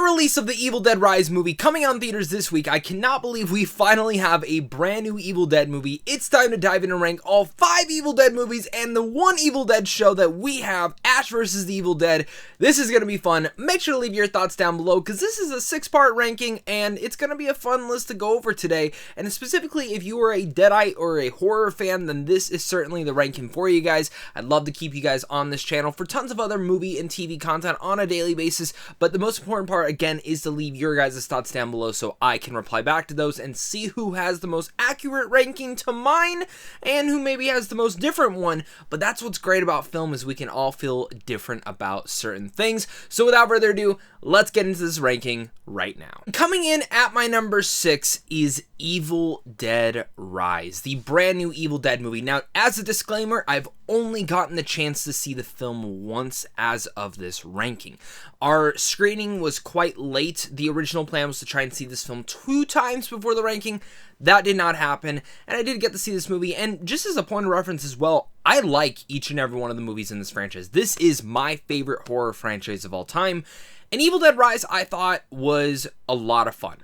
the release of the Evil Dead Rise movie coming out in theaters this week, I cannot believe we finally have a brand new Evil Dead movie. It's time to dive in and rank all 5 Evil Dead movies and the one Evil Dead show that we have, Ash vs. the Evil Dead. This is going to be fun. Make sure to leave your thoughts down below because this is a 6-part ranking and it's going to be a fun list to go over today. And specifically, if you are a Deadite or a horror fan, then this is certainly the ranking for you guys. I'd love to keep you guys on this channel for tons of other movie and TV content on a daily basis, but the most important part again is to leave your guys' thoughts down below so I can reply back to those and see who has the most accurate ranking to mine and who maybe has the most different one. But that's what's great about film, is we can all feel different about certain things. So without further ado, let's get into this ranking right now. Coming in at my number 6 is Evil Dead Rise, the brand new Evil Dead movie. Now, as a disclaimer, I've only gotten the chance to see the film once as of this ranking. Our screening was quite late. The original plan was to try and see this film 2 times before the ranking. That did not happen, and I did get to see this movie, and just as a point of reference as well, I like each and every one of the movies in this franchise. This is my favorite horror franchise of all time, and Evil Dead Rise, I thought, was a lot of fun.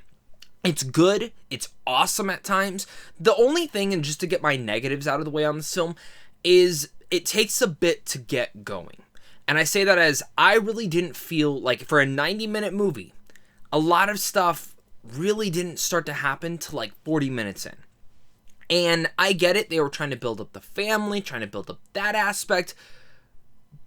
It's good, it's awesome at times. The only thing, and just to get my negatives out of the way on this film, is it takes a bit to get going. And I say that as I really didn't feel like, for a 90-minute movie, a lot of stuff really didn't start to happen till like 40 minutes in. And I get it, they were trying to build up the family, trying to build up that aspect,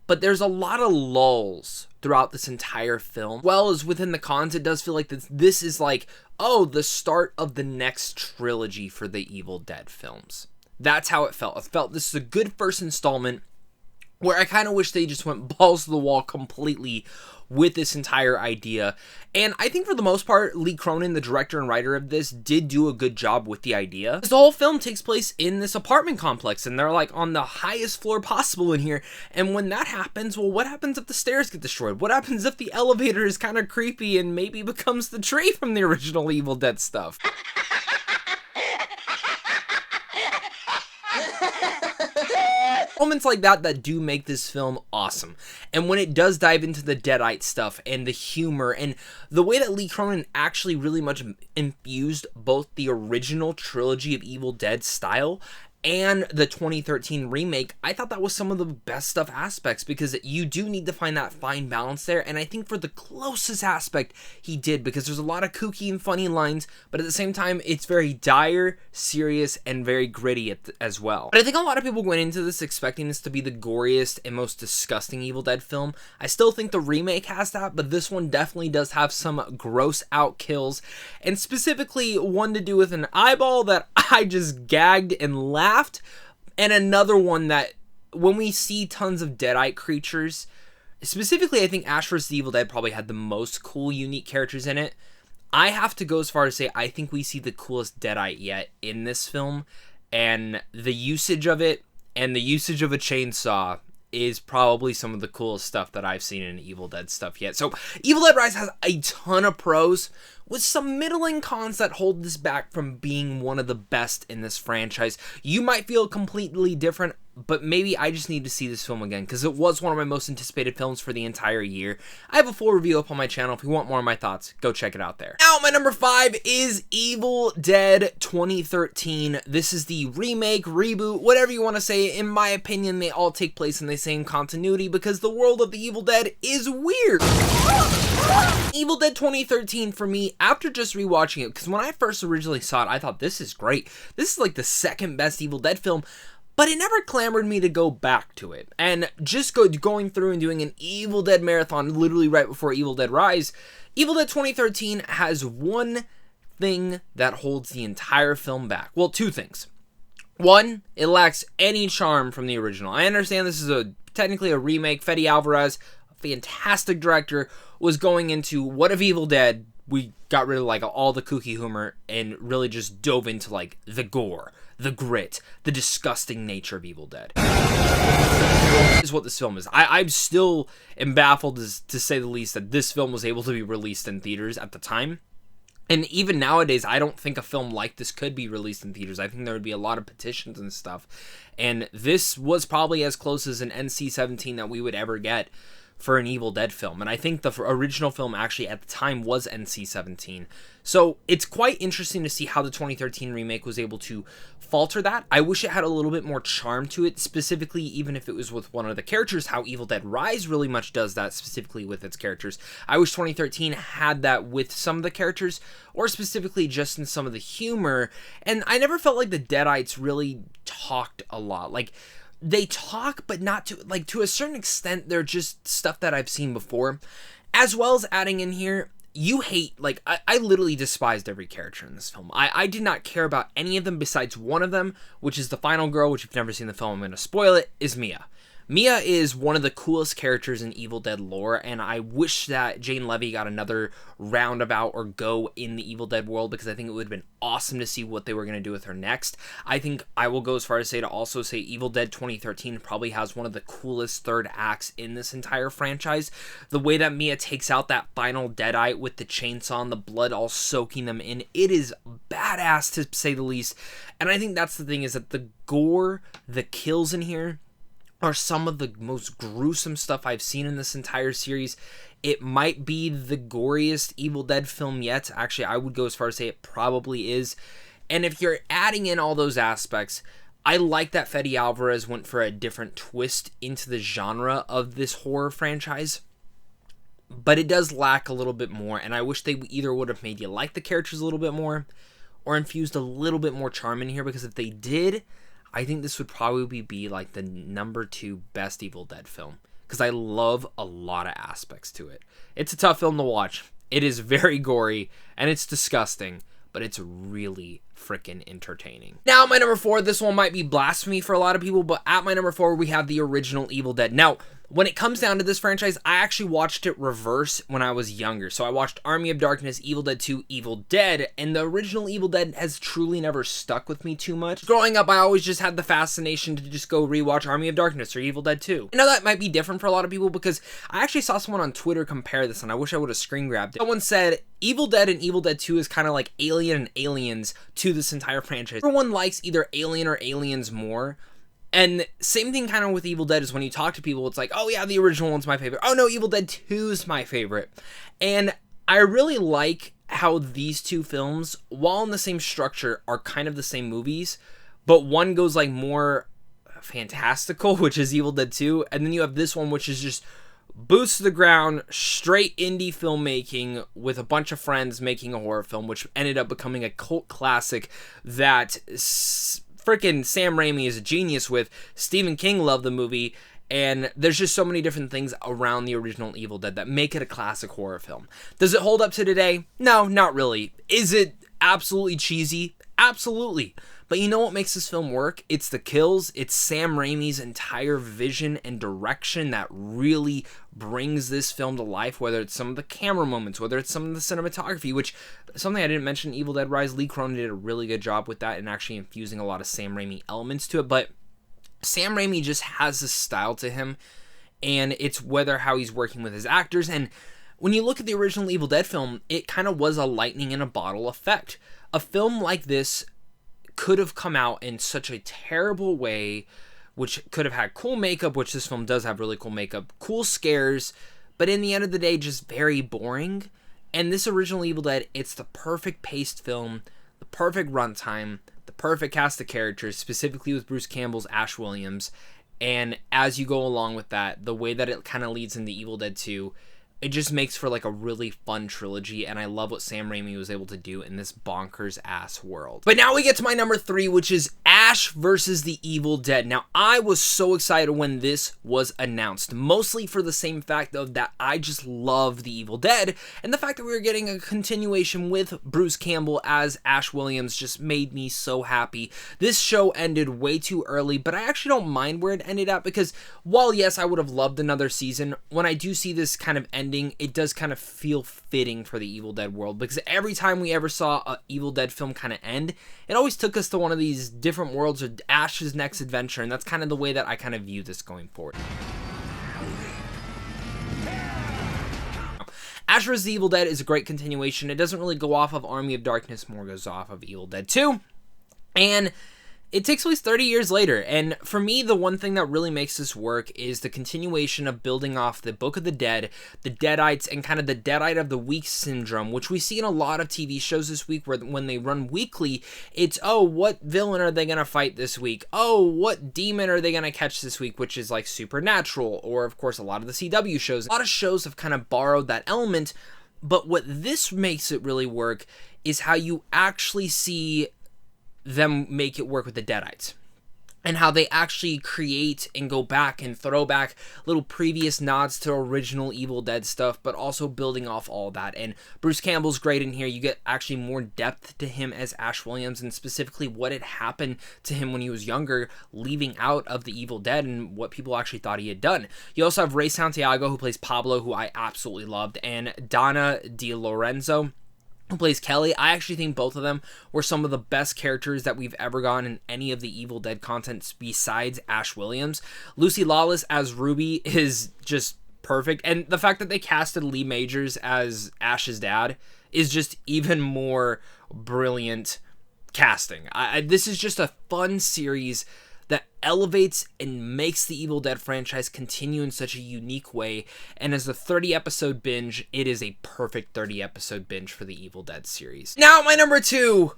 but there's a lot of lulls throughout this entire film. Well as within the cons, it does feel like this is like, oh, the start of the next trilogy for the Evil Dead films. That's how it felt. It felt this is a good first installment where I kind of wish they just went balls to the wall completely with this entire idea. And I think for the most part, Lee Cronin, the director and writer of this, did do a good job with the idea. The whole film takes place in this apartment complex, and they're like on the highest floor possible in here. And when that happens, well, what happens if the stairs get destroyed? What happens if the elevator is kind of creepy and maybe becomes the tree from the original Evil Dead stuff? Moments like that do make this film awesome. And when it does dive into the Deadite stuff and the humor and the way that Lee Cronin actually really much infused both the original trilogy of Evil Dead style and the 2013 remake, I thought that was some of the best stuff aspects, because you do need to find that fine balance there, and I think for the closest aspect he did, because there's a lot of kooky and funny lines, but at the same time it's very dire, serious, and very gritty as well. But I think a lot of people went into this expecting this to be the goriest and most disgusting Evil Dead film. I still think the remake has that, but this one definitely does have some gross out kills, and specifically one to do with an eyeball that I just gagged and laughed. And another one that, when we see tons of Deadite creatures, specifically I think Ash vs. the Evil Dead probably had the most cool, unique characters in it. I have to go as far as to say I think we see the coolest Deadite yet in this film, and the usage of it and the usage of a chainsaw is probably some of the coolest stuff that I've seen in Evil Dead stuff yet. So Evil Dead Rise has a ton of pros with some middling cons that hold this back from being one of the best in this franchise. You might feel completely different, but maybe I just need to see this film again, because it was one of my most anticipated films for the entire year. I have a full review up on my channel. If you want more of my thoughts, go check it out there. Now, my number 5 is Evil Dead 2013. This is the remake, reboot, whatever you want to say. In my opinion, they all take place in the same continuity because the world of the Evil Dead is weird. Evil Dead 2013 for me, after just rewatching it, because when I first originally saw it, I thought this is great. This is like the second best Evil Dead film. But it never clamored me to go back to it. And just going through and doing an Evil Dead marathon literally right before Evil Dead Rise, Evil Dead 2013 has one thing that holds the entire film back. Well, 2 things. One, it lacks any charm from the original. I understand this is technically a remake. Fede Alvarez, a fantastic director, was going into what if Evil Dead, we got rid of like all the kooky humor and really just dove into like the gore, the grit, the disgusting nature of Evil Dead. Is what this film is. I'm still baffled to say the least that this film was able to be released in theaters at the time. And even nowadays, I don't think a film like this could be released in theaters. I think there would be a lot of petitions and stuff. And this was probably as close as an NC-17 that we would ever get for an Evil Dead film. And I think the original film actually at the time was NC-17. So it's quite interesting to see how the 2013 remake was able to falter that. I wish it had a little bit more charm to it, specifically even if it was with one of the characters, how Evil Dead Rise really much does that specifically with its characters. I wish 2013 had that with some of the characters, or specifically just in some of the humor. And I never felt like the Deadites really talked a lot. Like, they talk, but not to a certain extent, they're just stuff that I've seen before. As well as adding in here, you hate, like, I literally despised every character in this film. I did not care about any of them besides one of them, which is the final girl, which if you've never seen the film, I'm going to spoil it, is Mia. Mia is one of the coolest characters in Evil Dead lore, and I wish that Jane Levy got another roundabout or go in the Evil Dead world, because I think it would have been awesome to see what they were going to do with her next. I think I will go as far as to also say Evil Dead 2013 probably has one of the coolest third acts in this entire franchise. The way that Mia takes out that final Deadite with the chainsaw and the blood all soaking them in, it is badass to say the least. And I think that's the thing, is that the gore, the kills in here, are some of the most gruesome stuff I've seen in this entire series. It might be the goriest Evil Dead film yet. Actually, I would go as far as to say it probably is. And if you're adding in all those aspects, I like that Fede Alvarez went for a different twist into the genre of this horror franchise. But it does lack a little bit more, and I wish they either would have made you like the characters a little bit more, or infused a little bit more charm in here, because if they did, I think this would probably be like the number 2 best Evil Dead film, because I love a lot of aspects to it. It's a tough film to watch. It is very gory, and it's disgusting, but it's really freaking entertaining. Now, my number 4, this one might be blasphemy for a lot of people, but at my number 4, we have the original Evil Dead. Now, when it comes down to this franchise, I actually watched it reverse when I was younger. So I watched Army of Darkness, Evil Dead 2, Evil Dead, and the original Evil Dead has truly never stuck with me too much. Growing up, I always just had the fascination to just go rewatch Army of Darkness or Evil Dead 2. I know that might be different for a lot of people, because I actually saw someone on Twitter compare this, and I wish I would have screen grabbed it. Someone said Evil Dead and Evil Dead 2 is kind of like Alien and Aliens to this entire franchise. Everyone likes either Alien or Aliens more. And same thing kind of with Evil Dead is when you talk to people, it's like, oh yeah, the original one's my favorite. Oh no, Evil Dead 2 is my favorite. And I really like how these two films, while in the same structure, are kind of the same movies, but one goes like more fantastical, which is Evil Dead 2, and then you have this one, which is just boots to the ground, straight indie filmmaking with a bunch of friends making a horror film, which ended up becoming a cult classic that freaking Sam Raimi is a genius with. Stephen King loved the movie, and there's just so many different things around the original Evil Dead that make it a classic horror film. Does it hold up to today? No, not really. Is it absolutely cheesy? Absolutely. But you know what makes this film work? It's the kills. It's Sam Raimi's entire vision and direction that really brings this film to life, whether it's some of the camera moments, whether it's some of the cinematography, which, something I didn't mention, Evil Dead Rise, Lee Cronin did a really good job with that and actually infusing a lot of Sam Raimi elements to it. But Sam Raimi just has this style to him, and it's whether how he's working with his actors. And when you look at the original Evil Dead film, it kind of was a lightning in a bottle effect. A film like this could have come out in such a terrible way, which could have had cool makeup, which this film does have really cool makeup, cool scares, but in the end of the day, just very boring. And this original Evil Dead, it's the perfect paced film, the perfect runtime, the perfect cast of characters, specifically with Bruce Campbell's Ash Williams. And as you go along with that, the way that it kind of leads into Evil Dead 2, it just makes for like a really fun trilogy, and I love what Sam Raimi was able to do in this bonkers ass world. But now we get to my number 3, which is Ash versus the Evil Dead. Now, I was so excited when this was announced, mostly for the same fact of that I just love the Evil Dead, and the fact that we were getting a continuation with Bruce Campbell as Ash Williams just made me so happy. This show ended way too early, but I actually don't mind where it ended at, because while yes, I would have loved another season, when I do see this kind of ending, it does kind of feel fitting for the Evil Dead world, because every time we ever saw a Evil Dead film kind of end, it always took us to one of these different worlds or Ash's next adventure, and that's kind of the way that I kind of view this going forward. Ash vs. the Evil Dead is a great continuation. It doesn't really go off of Army of Darkness, more goes off of Evil Dead 2, and it takes place 30 years later, and for me, the one thing that really makes this work is the continuation of building off the Book of the Dead, the Deadites, and kind of the Deadite of the Week syndrome, which we see in a lot of TV shows this week, where when they run weekly, it's, oh, what villain are they going to fight this week? Oh, what demon are they going to catch this week, which is like Supernatural, or of course a lot of the CW shows. A lot of shows have kind of borrowed that element, but what this makes it really work is how you actually see them make it work with the Deadites, and how they actually create and go back and throw back little previous nods to original Evil Dead stuff, but also building off all that. And Bruce Campbell's great in here. You get actually more depth to him as Ash Williams, and specifically what had happened to him when he was younger, leaving out of the Evil Dead, and what people actually thought he had done. You also have Ray Santiago, who plays Pablo, who I absolutely loved, and Donna DiLorenzo, who plays Kelly. I actually think both of them were some of the best characters that we've ever gotten in any of the Evil Dead content besides Ash Williams. Lucy Lawless as Ruby is just perfect, and the fact that they casted Lee Majors as Ash's dad is just even more brilliant casting. This is just a fun series that elevates and makes the Evil Dead franchise continue in such a unique way, and as a 30-episode binge, it is a perfect 30-episode binge for the Evil Dead series. Now, my number 2,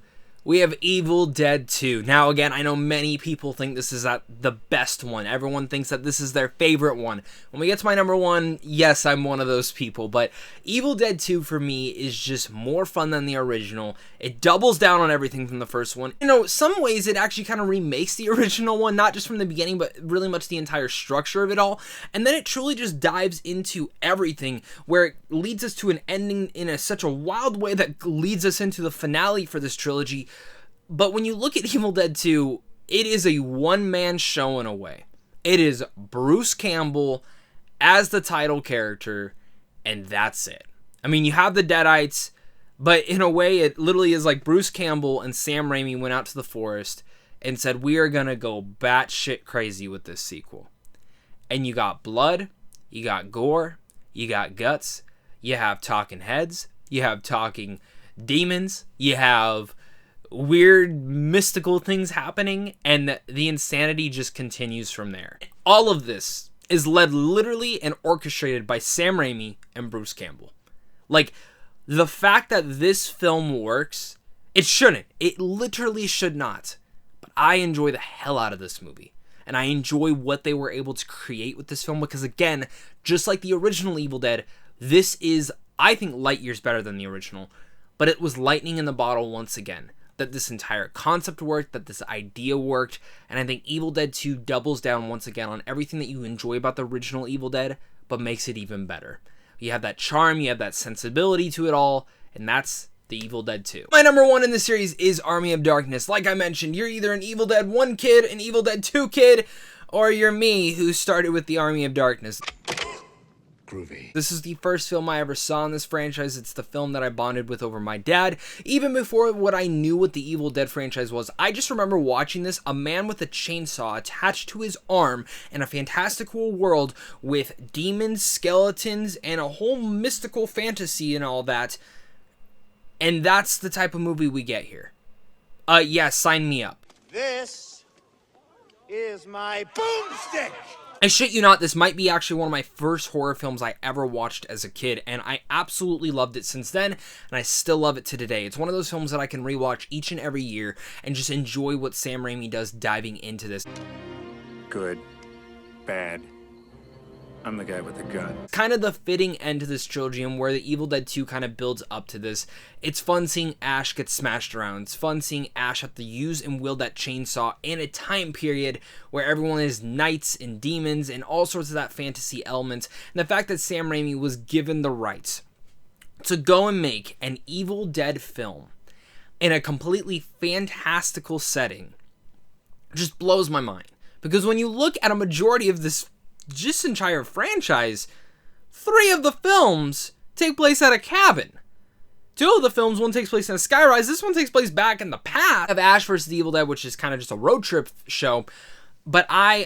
we have Evil Dead 2. Now, again, I know many people think this is the best one. Everyone thinks that this is their favorite one. When we get to my number 1, yes, I'm one of those people, but Evil Dead 2 for me is just more fun than the original. It doubles down on everything from the first one. You know, some ways it actually kind of remakes the original one, not just from the beginning, but really much the entire structure of it all. And then it truly just dives into everything, where it leads us to an ending in such a wild way that leads us into the finale for this trilogy. But when you look at Evil Dead 2, it is a one-man show in a way. It is Bruce Campbell as the title character, and that's it. I mean, you have the Deadites, but in a way, it literally is like Bruce Campbell and Sam Raimi went out to the forest and said, we are going to go batshit crazy with this sequel. And you got blood, you got gore, you got guts, you have talking heads, you have talking demons, you have weird mystical things happening, and the insanity just continues from there. All of this is led literally and orchestrated by Sam Raimi and Bruce Campbell. Like, the fact that this film works, it shouldn't. It literally should not. But I enjoy the hell out of this movie. And I enjoy what they were able to create with this film, because again, just like the original Evil Dead, this is, I think, light years better than the original. But it was lightning in the bottle once again. That this entire concept worked, that this idea worked, and I think Evil Dead 2 doubles down once again on everything that you enjoy about the original Evil Dead, but makes it even better. You have that charm, you have that sensibility to it all, and that's the Evil Dead 2. My number 1 in the series is Army of Darkness. Like I mentioned, you're either an Evil Dead 1 kid, an Evil Dead 2 kid, or you're me, who started with the Army of Darkness. Groovy. This is the first film I ever saw in this franchise. It's the film that I bonded with over my dad. Even before what I knew what the Evil Dead franchise was, I just remember watching this, a man with a chainsaw attached to his arm in a fantastical world with demons, skeletons, and a whole mystical fantasy and all that. And that's the type of movie we get here. Yeah, sign me up. This is my boomstick! I shit you not, this might be actually one of my first horror films I ever watched as a kid, and I absolutely loved it since then, and I still love it to today. It's one of those films that I can rewatch each and every year and just enjoy what Sam Raimi does diving into this. Good. Bad. I'm the guy with the gun. Kind of the fitting end to this trilogy, and where the Evil Dead 2 kind of builds up to this. It's fun seeing Ash get smashed around. It's fun seeing Ash have to use and wield that chainsaw in a time period where everyone is knights and demons and all sorts of that fantasy elements. And the fact that Sam Raimi was given the rights to go and make an Evil Dead film in a completely fantastical setting just blows my mind. Because when you look at a majority of this entire franchise, 3 of the films take place at a cabin. 2 of the films, one takes place in a skyrise. This one takes place back in the past of Ash vs. the Evil Dead, which is kind of just a road trip show. But I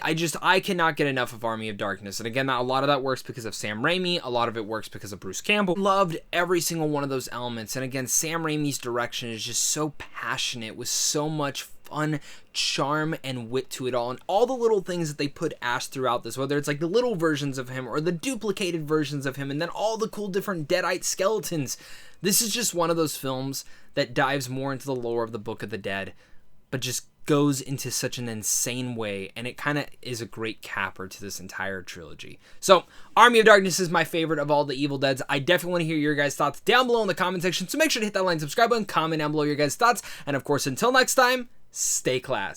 cannot get enough of Army of Darkness. And again, a lot of that works because of Sam Raimi. A lot of it works because of Bruce Campbell. Loved every single one of those elements. And again, Sam Raimi's direction is just so passionate with so much fun charm and wit to it all, and all the little things that they put Ash throughout this, whether it's like the little versions of him or the duplicated versions of him, and then all the cool different Deadite skeletons. This is just one of those films that dives more into the lore of the Book of the Dead, but just goes into such an insane way, and it kind of is a great capper to this entire trilogy. So, Army of Darkness is my favorite of all the Evil Deads. I definitely want to hear your guys' thoughts down below in the comment section, so make sure to hit that like and subscribe button, comment down below your guys' thoughts, and of course, until next time, stay class.